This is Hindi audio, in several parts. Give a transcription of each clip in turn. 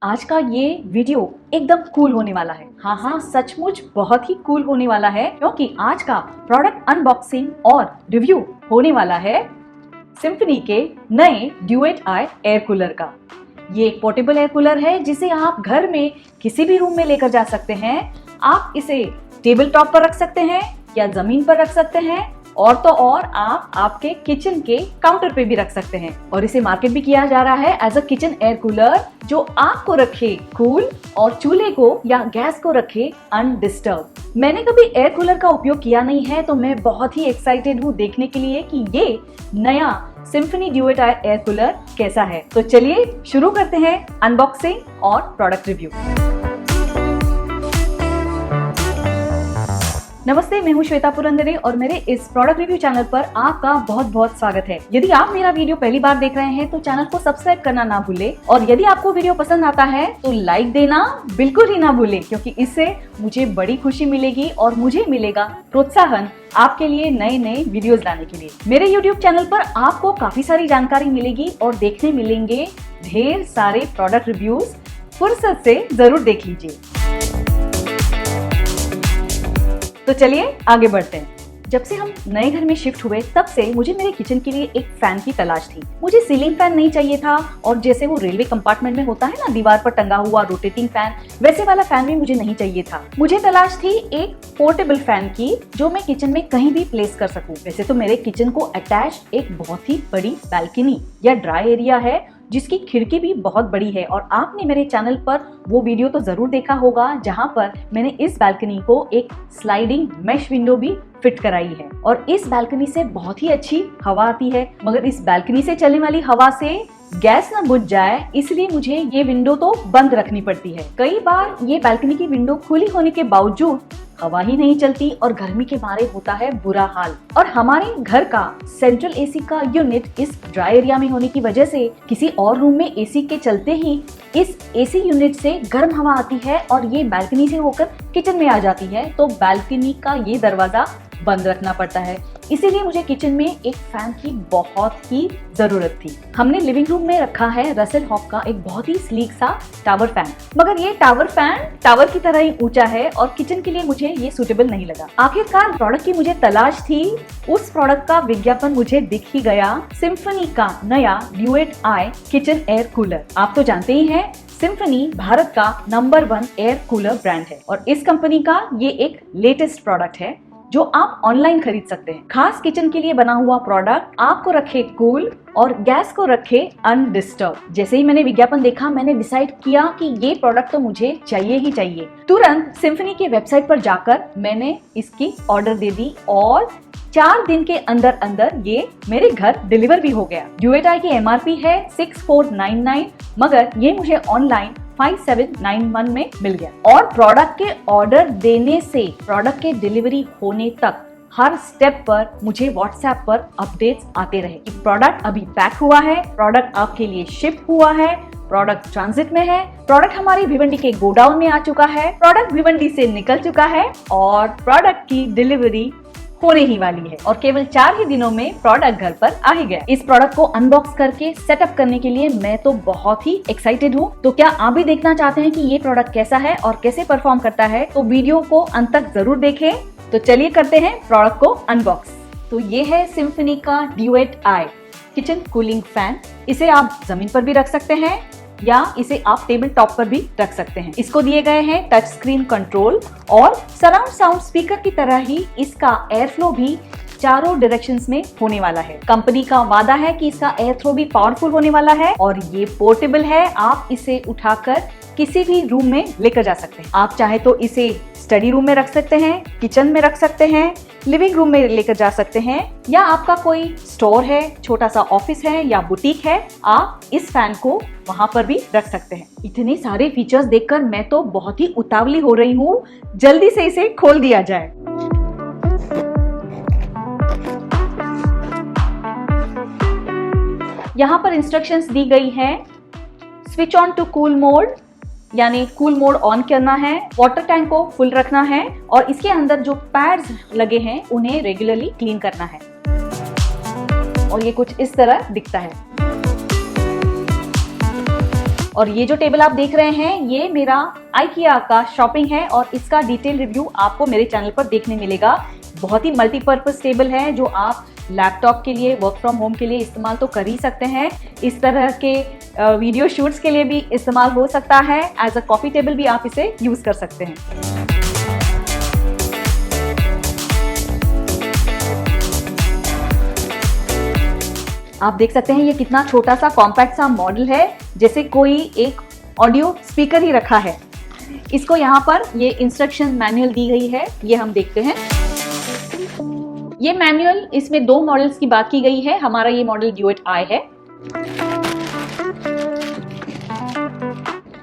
आज का ये वीडियो एकदम कूल होने वाला है। हाँ, सचमुच बहुत ही कूल होने वाला है, क्योंकि आज का प्रोडक्ट अनबॉक्सिंग और रिव्यू होने वाला है सिम्फनी के नए ड्यूएट आई एयर कूलर का। ये एक पोर्टेबल एयर कूलर है जिसे आप घर में किसी भी रूम में लेकर जा सकते हैं। आप इसे टेबल टॉप पर रख सकते हैं या जमीन पर रख सकते हैं, और तो और आप आपके किचन के काउंटर पे भी रख सकते हैं। और इसे मार्केट भी किया जा रहा है as a kitchen air cooler, जो आग को रखे कूल और चूल्हे को या गैस को रखे अनडिस्टर्ब। मैंने कभी एयर कूलर का उपयोग किया नहीं है, तो मैं बहुत ही एक्साइटेड हूँ देखने के लिए कि ये नया सिम्फनी ड्यूएट आई एयर कूलर कैसा है। तो चलिए शुरू करते हैं अनबॉक्सिंग और प्रोडक्ट रिव्यू। नमस्ते, मैं हूं श्वेता पुरंदरे और मेरे इस प्रोडक्ट रिव्यू चैनल पर आपका बहुत बहुत स्वागत है। यदि आप मेरा वीडियो पहली बार देख रहे हैं तो चैनल को सब्सक्राइब करना ना भूलें, और यदि आपको वीडियो पसंद आता है तो लाइक देना बिल्कुल ही ना भूलें, क्योंकि इससे मुझे बड़ी खुशी मिलेगी और मुझे मिलेगा प्रोत्साहन आपके लिए नए नए वीडियोस लाने के लिए। मेरे YouTube चैनल पर आपको काफी सारी जानकारी मिलेगी और देखने मिलेंगे ढेर सारे प्रोडक्ट रिव्यूज। फुर्सत से जरूर देख लीजिए। तो चलिए आगे बढ़ते हैं। जब से हम नए घर में शिफ्ट हुए तब से मुझे मेरे किचन के लिए एक फैन की तलाश थी। मुझे सीलिंग फैन नहीं चाहिए था, और जैसे वो रेलवे कंपार्टमेंट में होता है ना, दीवार पर टंगा हुआ रोटेटिंग फैन, वैसे वाला फैन भी मुझे नहीं चाहिए था। मुझे तलाश थी एक पोर्टेबल फैन की, जो मैं किचन में कहीं भी प्लेस कर सकूं। वैसे तो मेरे किचन को अटैच एक बहुत ही बड़ी बैल्कनी या ड्राई एरिया है, जिसकी खिड़की भी बहुत बड़ी है, और आपने मेरे चैनल पर वो वीडियो तो जरूर देखा होगा जहां पर मैंने इस बैल्कनी को एक स्लाइडिंग मेश विंडो भी फिट कराई है। और इस बैल्कनी से बहुत ही अच्छी हवा आती है, मगर इस बैल्कनी से चलने वाली हवा से गैस न बुझ जाए, इसलिए मुझे ये विंडो तो बंद रखनी पड़ती है। कई बार ये बैल्कनी की विंडो खुली होने के बावजूद हवा ही नहीं चलती और गर्मी के मारे होता है बुरा हाल। और हमारे घर का सेंट्रल एसी का यूनिट इस ड्राई एरिया में होने की वजह से किसी और रूम में एसी के चलते ही इस एसी यूनिट से गर्म हवा आती है और ये बैल्कनी से होकर किचन में आ जाती है। तो बैल्कनी का ये दरवाजा बंद रखना पड़ता है, इसीलिए मुझे किचन में एक फैन की बहुत ही जरूरत थी। हमने लिविंग रूम में रखा है रसेल हॉक का एक बहुत ही स्लीक सा टावर फैन, मगर ये टावर फैन टावर की तरह ही ऊंचा है और किचन के लिए मुझे ये सूटेबल नहीं लगा। आखिरकार प्रोडक्ट की मुझे तलाश थी, उस प्रोडक्ट का विज्ञापन मुझे दिख ही गया, सिम्फनी का नया ड्यूएट आई किचन एयर कूलर। आप तो जानते ही हैं, सिम्फनी भारत का नंबर 1 एयर कूलर ब्रांड है, और इस कंपनी का ये एक लेटेस्ट प्रोडक्ट है जो आप ऑनलाइन खरीद सकते हैं। खास किचन के लिए बना हुआ प्रोडक्ट आग को रखे कूल और गैस को रखे अनडिस्टर्ब। जैसे ही मैंने विज्ञापन देखा, मैंने डिसाइड किया कि ये प्रोडक्ट तो मुझे चाहिए ही चाहिए। तुरंत सिम्फनी के वेबसाइट पर जाकर मैंने इसकी ऑर्डर दे दी और 4 दिन के अंदर अंदर ये मेरे घर डिलीवर भी हो गया। ड्यूएट आई की MRP है 6499, मगर ये मुझे ऑनलाइन 5791 में मिल गया। और प्रोडक्ट के ऑर्डर देने से प्रोडक्ट के डिलीवरी होने तक हर स्टेप पर मुझे व्हाट्सएप पर अपडेट्स आते रहे कि प्रोडक्ट अभी पैक हुआ है, प्रोडक्ट आपके लिए शिप हुआ है, प्रोडक्ट ट्रांजिट में है, प्रोडक्ट हमारी भिवंडी के गोडाउन में आ चुका है, प्रोडक्ट भिवंडी से निकल चुका है, और प्रोडक्ट की डिलीवरी होने ही वाली है। और केवल 4 ही दिनों में प्रोडक्ट घर पर आ ही गया। इस प्रोडक्ट को अनबॉक्स करके सेटअप करने के लिए मैं तो बहुत ही एक्साइटेड हूँ। तो क्या आप भी देखना चाहते हैं कि ये प्रोडक्ट कैसा है और कैसे परफॉर्म करता है, तो वीडियो को अंत तक जरूर देखें। तो चलिए करते हैं प्रोडक्ट को अनबॉक्स। तो ये है सिम्फनी का ड्यूएट आई किचन कूलिंग फैन। इसे आप जमीन पर भी रख सकते हैं या इसे आप टेबल टॉप पर भी रख सकते हैं। इसको दिए गए हैं टच स्क्रीन कंट्रोल, और सराउंड साउंड स्पीकर की तरह ही इसका एयर फ्लो भी चारों डायरेक्शंस में होने वाला है। कंपनी का वादा है कि इसका एयर थ्रो भी पावरफुल होने वाला है, और ये पोर्टेबल है। आप इसे उठाकर किसी भी रूम में लेकर जा सकते हैं। आप चाहे तो इसे स्टडी रूम में रख सकते हैं, किचन में रख सकते हैं, लिविंग रूम में लेकर जा सकते हैं, या आपका कोई स्टोर है, छोटा सा ऑफिस है या बुटीक है, आप इस फैन को वहां पर भी रख सकते हैं। इतने सारे फीचर्स देखकर मैं तो बहुत ही उतावली हो रही हूँ, जल्दी से इसे खोल दिया जाए। यहाँ पर इंस्ट्रक्शंस दी गई हैं। Switch on to cool mode, यानी कूल मोड ऑन करना है, वाटर टैंक को फुल रखना है, और इसके अंदर जो पैड्स लगे हैं उन्हें रेगुलरली क्लीन करना है। और ये कुछ इस तरह दिखता है। और ये जो टेबल आप देख रहे हैं ये मेरा IKEA का शॉपिंग है और इसका डिटेल रिव्यू आपको मेरे चैनल पर देखने मिलेगा। बहुत ही मल्टीपर्पज टेबल है जो आप लैपटॉप के लिए, वर्क फ्रॉम होम के लिए इस्तेमाल तो कर ही सकते हैं। इस तरह के वीडियो शूट्स के लिए भी इस्तेमाल हो सकता है। एज अ कॉफी टेबल भी आप इसे यूज कर सकते हैं। आप देख सकते हैं ये कितना छोटा सा कॉम्पैक्ट सा मॉडल है, जैसे कोई एक ऑडियो स्पीकर ही रखा है। इसको यहाँ पर ये इंस्ट्रक्शन मैनुअल दी गई है, ये हम देखते हैं। ये मैनुअल, इसमें 2 मॉडल्स की बात की गई है। हमारा ये मॉडल ड्यूएट आई है।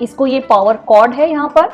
इसको ये पावर कॉर्ड है यहाँ पर।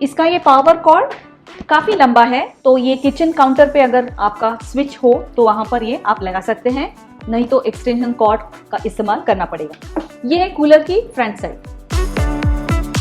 इसका ये पावर कॉर्ड काफी लंबा है, तो ये किचन काउंटर पे अगर आपका स्विच हो तो वहां पर ये आप लगा सकते हैं, नहीं तो एक्सटेंशन कॉर्ड का इस्तेमाल करना पड़ेगा। ये है कूलर की फ्रंट साइड।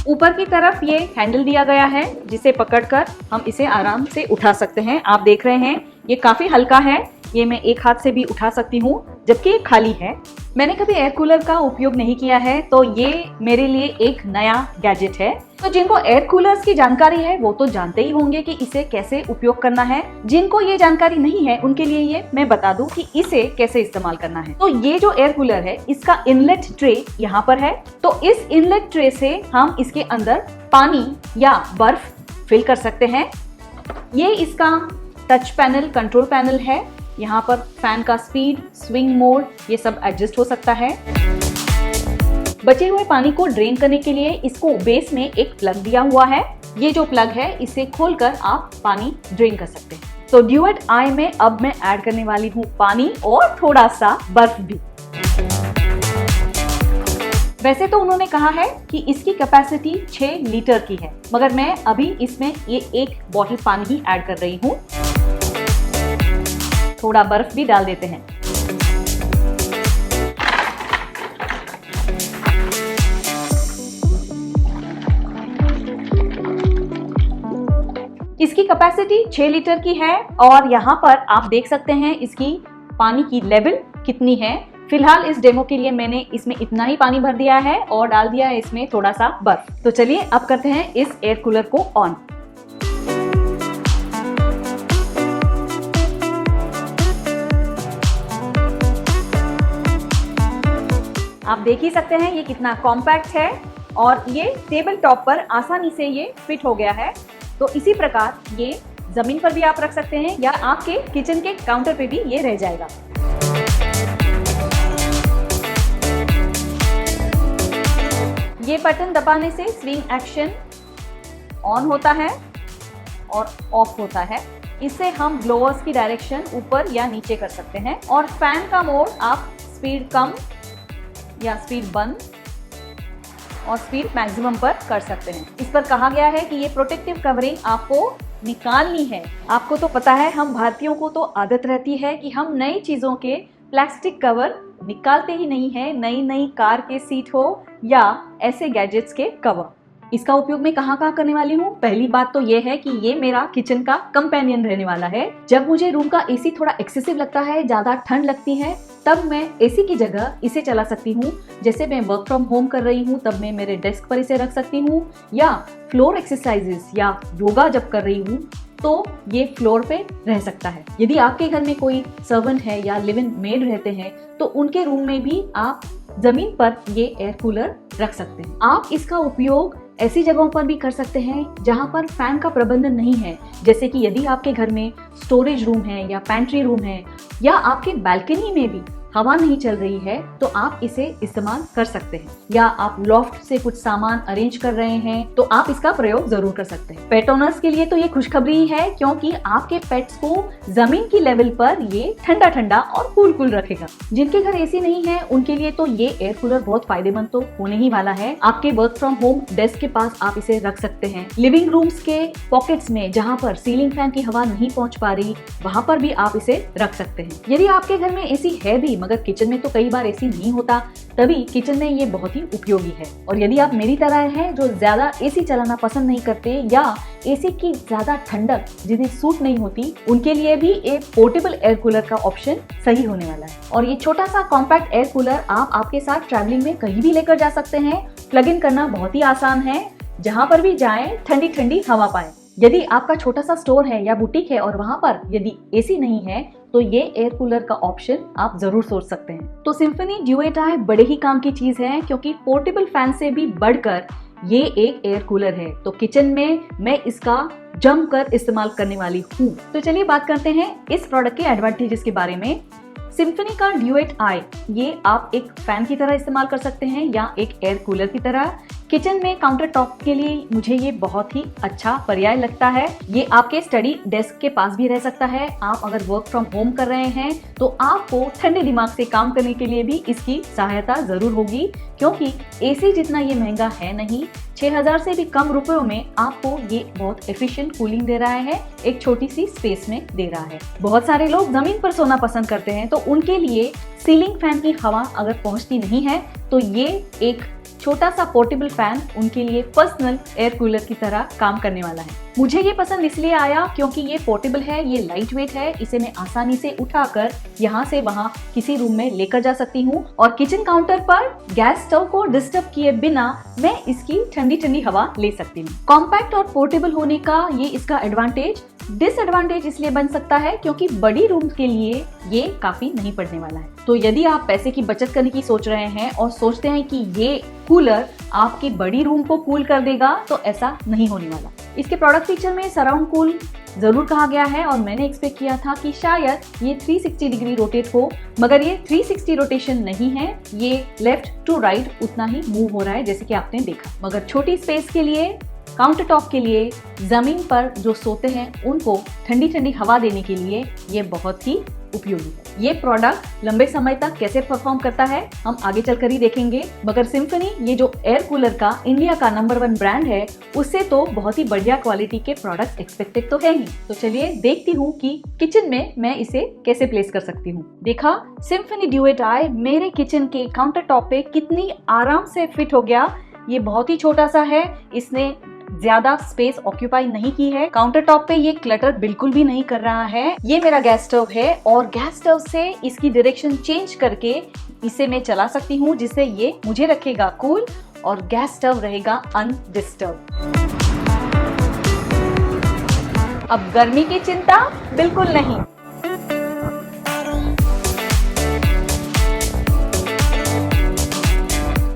ऊपर की तरफ ये हैंडल दिया गया है जिसे पकड़कर हम इसे आराम से उठा सकते हैं। आप देख रहे हैं ये काफी हल्का है, ये मैं एक हाथ से भी उठा सकती हूँ, जबकि ये खाली है। मैंने कभी एयर कूलर का उपयोग नहीं किया है, तो ये मेरे लिए एक नया गैजेट है। तो जिनको एयर कूलर्स की जानकारी है वो तो जानते ही होंगे कि इसे कैसे उपयोग करना है। जिनको ये जानकारी नहीं है उनके लिए ये मैं बता दूं कि इसे कैसे इस्तेमाल करना है। तो ये जो एयर कूलर है इसका इनलेट ट्रे यहाँ पर है। तो इस इनलेट ट्रे से हम इसके अंदर पानी या बर्फ फिल कर सकते हैं। ये इसका टच पैनल, कंट्रोल पैनल है। यहाँ पर फैन का स्पीड, स्विंग मोड, ये सब एडजस्ट हो सकता है। बचे हुए पानी को ड्रेन करने के लिए इसको बेस में एक प्लग दिया हुआ है। ये जो प्लग है इसे खोलकर आप पानी ड्रेन कर सकते हैं। तो ड्यूएट आई में अब मैं ऐड करने वाली हूँ पानी और थोड़ा सा बर्फ भी। वैसे तो उन्होंने कहा है कि इसकी कैपेसिटी 6 लीटर की है, मगर मैं अभी इसमें ये 1 बॉटल पानी ही ऐड कर रही हूँ। थोड़ा बर्फ भी डाल देते हैं। इसकी कैपेसिटी 6 लीटर की है और यहाँ पर आप देख सकते हैं इसकी पानी की लेवल कितनी है। फिलहाल इस डेमो के लिए मैंने इसमें इतना ही पानी भर दिया है और डाल दिया है इसमें थोड़ा सा बर्फ। तो चलिए अब करते हैं इस एयर कूलर को ऑन। आप देख ही सकते हैं ये कितना कॉम्पैक्ट है और ये टेबल टॉप पर आसानी से ये फिट हो गया है। तो इसी प्रकार ये जमीन पर भी आप रख सकते हैं या आपके किचन के काउंटर पे भी ये रह जाएगा। ये बटन दबाने से स्विंग एक्शन ऑन होता है और ऑफ होता है। इससे हम ब्लोअर्स की डायरेक्शन ऊपर या नीचे कर सकते हैं और फैन का मोड आप स्पीड कम या स्पीड बंद और स्पीड मैक्सिमम पर कर सकते हैं। इस पर कहा गया है कि ये प्रोटेक्टिव कवरिंग आपको निकालनी है। आपको तो पता है हम भारतीयों को तो आदत रहती है कि हम नई चीजों के प्लास्टिक कवर निकालते ही नहीं है, नई कार के सीट हो या ऐसे गैजेट्स के कवर। इसका उपयोग मैं कहाँ करने वाली हूँ। पहली बात तो ये है कि ये मेरा किचन का कंपेनियन रहने वाला है। जब मुझे रूम का एसी थोड़ा एक्सेसिव लगता है, ज्यादा ठंड लगती है, तब मैं एसी की जगह इसे चला सकती हूँ। जैसे मैं वर्क फ्रॉम होम कर रही हूँ तब मैं मेरे डेस्क पर इसे रख सकती हूँ, या फ्लोर एक्सरसाइजेस या योगा जब कर रही हूँ तो ये फ्लोर पे रह सकता है। यदि आपके घर में कोई सर्वेंट है या लिव इन मेड रहते हैं तो उनके रूम में भी आप जमीन पर ये एयर कूलर रख सकते हैं। आप इसका उपयोग ऐसी जगहों पर भी कर सकते हैं जहां पर फैन का प्रबंधन नहीं है। जैसे कि यदि आपके घर में स्टोरेज रूम है या पैंट्री रूम है या आपके बालकनी में भी हवा नहीं चल रही है तो आप इसे इस्तेमाल कर सकते हैं। या आप लॉफ्ट से कुछ सामान अरेंज कर रहे हैं तो आप इसका प्रयोग जरूर कर सकते हैं। पेट ओनर्स के लिए तो ये खुशखबरी ही है, क्योंकि आपके पेट्स को जमीन की लेवल पर ये ठंडा ठंडा और कूल रखेगा। जिनके घर एसी नहीं है उनके लिए तो ये एयर कूलर बहुत फायदेमंद तो होने ही वाला है। आपके वर्क फ्रॉम होम डेस्क के पास आप इसे रख सकते हैं। लिविंग रूम्स के पॉकेट्स में जहाँ पर सीलिंग फैन की हवा नहीं पहुँच पा रही वहाँ पर भी आप इसे रख सकते हैं। यदि आपके घर में एसी है भी मगर किचन में तो कई बार एसी नहीं होता, तभी किचन में ये बहुत ही उपयोगी है। और यदि आप मेरी तरह हैं जो ज्यादा एसी चलाना पसंद नहीं करते या एसी की ज्यादा ठंडक जिन्हें सूट नहीं होती, उनके लिए भी एक पोर्टेबल एयर कूलर का ऑप्शन सही होने वाला है। और ये छोटा सा कॉम्पैक्ट एयर कूलर आप आपके साथ ट्रैवलिंग में कहीं भी लेकर जा सकते हैं। प्लग इन करना बहुत ही आसान है, जहाँ पर भी जाएं ठंडी ठंडी हवा पाएं। यदि आपका छोटा सा स्टोर है या बुटीक है और वहाँ पर यदि एसी नहीं है तो ये एयर कूलर का ऑप्शन आप जरूर सोच सकते हैं। तो सिम्फनी ड्यूएट आई बड़े ही काम की चीज है, क्योंकि पोर्टेबल फैन से भी बढ़कर ये एक एयर कूलर है। तो किचन में मैं इसका जमकर इस्तेमाल करने वाली हूँ। तो चलिए बात करते हैं इस प्रोडक्ट के एडवांटेजेस के बारे में। सिम्फनी का ड्यूएट आई ये आप एक फैन की तरह इस्तेमाल कर सकते हैं या एक एयर कूलर की तरह। किचन में काउंटर टॉप के लिए मुझे ये बहुत ही अच्छा पर्याय लगता है। ये आपके स्टडी डेस्क के पास भी रह सकता है। आप अगर वर्क फ्रॉम होम कर रहे हैं तो आपको ठंडे दिमाग से काम करने के लिए भी इसकी सहायता जरूर होगी, क्योंकि एसी जितना ये महंगा है नहीं। 6000 से भी कम रुपयों में आपको ये बहुत एफिशिएंट कूलिंग दे रहा है, एक छोटी सी स्पेस में दे रहा है। बहुत सारे लोग जमीन पर सोना पसंद करते हैं, तो उनके लिए सीलिंग फैन की हवा अगर पहुंचती नहीं है तो ये एक छोटा सा पोर्टेबल फैन उनके लिए पर्सनल एयर कूलर की तरह काम करने वाला है। मुझे ये पसंद इसलिए आया क्योंकि ये पोर्टेबल है, ये लाइट वेट है, इसे मैं आसानी से उठाकर यहाँ से वहाँ किसी रूम में लेकर जा सकती हूँ। और किचन काउंटर पर गैस स्टोव को डिस्टर्ब किए बिना मैं इसकी ठंडी ठंडी हवा ले सकती हूँ। कॉम्पैक्ट और पोर्टेबल होने का ये इसका एडवांटेज। डिसएडवांटेज इसलिए बन सकता है क्योंकि बड़ी रूम के लिए ये काफी नहीं पड़ने वाला है। तो यदि आप पैसे की बचत करने की सोच रहे हैं और सोचते हैं कि ये कूलर आपकी बड़ी रूम को कूल कर देगा, तो ऐसा नहीं होने वाला। इसके प्रोडक्ट फीचर में सराउंड कूल जरूर कहा गया है और मैंने एक्सपेक्ट किया था कि शायद ये 360 डिग्री रोटेट हो, मगर ये 360 रोटेशन नहीं है, ये लेफ्ट टू राइट उतना ही मूव हो रहा है जैसे कि आपने देखा। मगर छोटी स्पेस के लिए, काउंटर टॉप के लिए, जमीन पर जो सोते हैं उनको ठंडी ठंडी हवा देने के लिए ये बहुत ही उपयोगी है। ये प्रोडक्ट लंबे समय तक कैसे परफॉर्म करता है हम आगे चलकर ही देखेंगे, मगर सिम्फनी ये जो एयर कूलर का इंडिया का नंबर 1 ब्रांड है, उससे तो बहुत ही बढ़िया क्वालिटी के प्रोडक्ट एक्सपेक्टेड तो है ही। तो चलिए देखती हूँ कि किचन में मैं इसे कैसे प्लेस कर सकती हूँ। देखा, सिम्फनी ड्यूएट आई मेरे किचन के काउंटर टॉप पे कितनी आराम से फिट हो गया। ये बहुत ही छोटा सा है, इसने ज्यादा स्पेस ऑक्यूपाई नहीं की है। काउंटर टॉप पे ये क्लटर बिल्कुल भी नहीं कर रहा है। ये मेरा गैस स्टोव है और गैस स्टोव से इसकी डायरेक्शन चेंज करके इसे मैं चला सकती हूँ, जिससे ये मुझे रखेगा कूल और गैस स्टोव रहेगा अनडिस्टर्ब। अब गर्मी की चिंता बिल्कुल नहीं।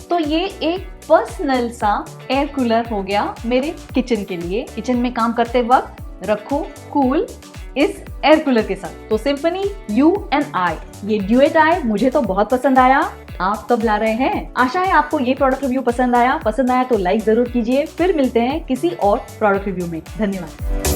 तो ये एक पर्सनल सा एयर कूलर हो गया मेरे किचन के लिए। किचन में काम करते वक्त रखो कूल इस एयर कूलर के साथ। तो सिम्फनी U&I ये ड्यूएट आई मुझे तो बहुत पसंद आया। आप कब ला रहे हैं? आशा है आपको ये प्रोडक्ट रिव्यू पसंद आया तो लाइक जरूर कीजिए। फिर मिलते हैं किसी और प्रोडक्ट रिव्यू में। धन्यवाद।